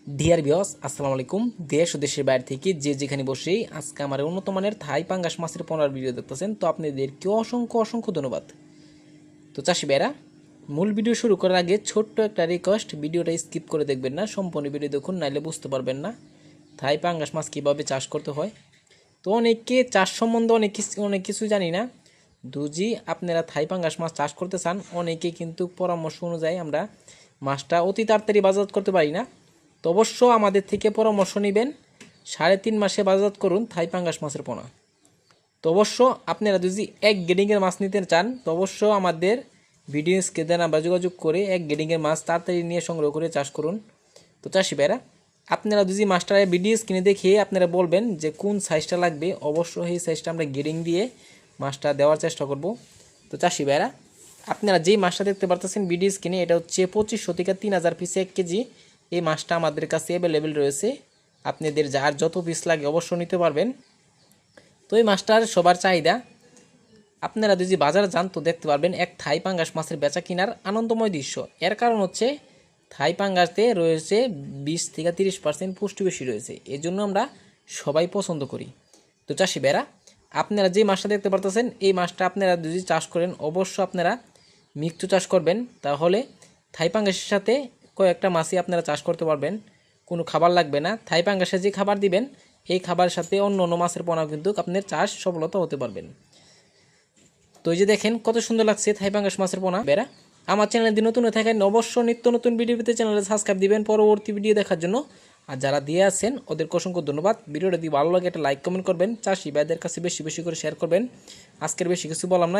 Dear viewers, আসসালামু আলাইকুম। দেশ ও দেশের বাইরে থেকে যে যেখানে বসেই আজকে আমার উন্নত মানের থাই পাঙ্গাস মাছের পোনার ভিডিও দেখতেছেন, তো আপনাদেরকে অসংখ্য অসংখ্য ধন্যবাদ। তো চাষি ভাইরা, মূল ভিডিও শুরু করার আগে ছোট্ট একটা রিকোয়েস্ট, ভিডিওটা স্কিপ করে দেখবেন না, সম্পূর্ণ ভিডিও দেখুন, নাইলে বুঝতে পারবেন না থাই পাঙ্গাস মাছ কীভাবে চাষ করতে হয়। তো অনেকে চাষ সম্বন্ধে অনেক কিছু জানি না। দুজি আপনারা থাই পাঙ্গাস মাছ চাষ করতে চান, অনেকে কিন্তু পরামর্শ অনুযায়ী আমরা মাছটা অতি তাড়াতাড়ি বাজারজাত করতে পারি না। তো অবশ্য আমাদের থেকে পরামর্শ নেবেন, 3.5 মাসে বাজারজাত করুন থাই পাঙ্গাস মাছের পোনা। তো অবশ্য আপনারা যদি এক গ্রেডিংয়ের মাছ নিতে চান, তো অবশ্য আমাদের ভিডিও স্ক্রিনে নাম্বার যোগাযোগ করে এক গ্রেডিংয়ের মাছ তাড়াতাড়ি নিয়ে সংগ্রহ করে চাষ করুন। তো চাষি ভাইরা, আপনারা যদি মাছটা ভিডিও স্ক্রিনে দেখে আপনারা বলবেন যে কোন সাইজটা লাগবে, অবশ্য এই সাইজটা আমরা গ্রেডিং দিয়ে মাছটা দেওয়ার চেষ্টা করব। তো চাষি ভাইরা, আপনারা যেই মাছটা দেখতে পারতেছেন ভিডিও স্ক্রিনে, এটা হচ্ছে 2500 থেকে 3000 পিসে 1 কেজি। এই মাছটা আমাদের কাছে অ্যাভেলেবেল রয়েছে, আপনাদের যার যত পিস লাগে অবশ্য নিতে পারবেন। তো এই মাছটার সবার চাহিদা। আপনারা যদি বাজারে যান তো দেখতে পারবেন এক থাই পাঙ্গাস মাছের বেচা কিনার আনন্দময় দৃশ্য। এর কারণ হচ্ছে থাই পাঙ্গাসতে রয়েছে 20 থেকে 30% পুষ্টি বেশি রয়েছে, এই জন্য আমরা সবাই পছন্দ করি। তো চাষি ভাইরা, আপনারা যে মাছটা দেখতে পারতেছেন, এই মাছটা আপনারা যদি চাষ করেন অবশ্য আপনারা মিক্সড চাষ করবেন, তাহলে থাই পাঙ্গাসের সাথে কয়েকটা মাছই আপনারা চাষ করতে পারবেন, কোনো খাবার লাগবে না। থাই পাঙ্গাসে যে খাবার দিবেন, এই খাবারের সাথে অন্য অন্য মাছের পোনাও কিন্তু আপনার চাষ সফলতা হতে পারবেন। তো এই যে দেখেন কত সুন্দর লাগছে থাই পাঙ্গাস মাছের পোনা বেড়া। আমার চ্যানেলে যদি নতুন হয়ে থাকেন অবশ্য নিত্য নতুন ভিডিও পেতে চ্যানেলে সাবস্ক্রাইব দিবেন পরবর্তী ভিডিও দেখার জন্য। আর যারা দিয়ে আছেন ওদেরকে অসংখ্য ধন্যবাদ। ভিডিওটা যদি ভালো লাগে একটা লাইক কমেন্ট করবেন, চাষি ভাইদের কাছে বেশি বেশি করে শেয়ার করবেন। আজকের বেশি কিছু বললাম না।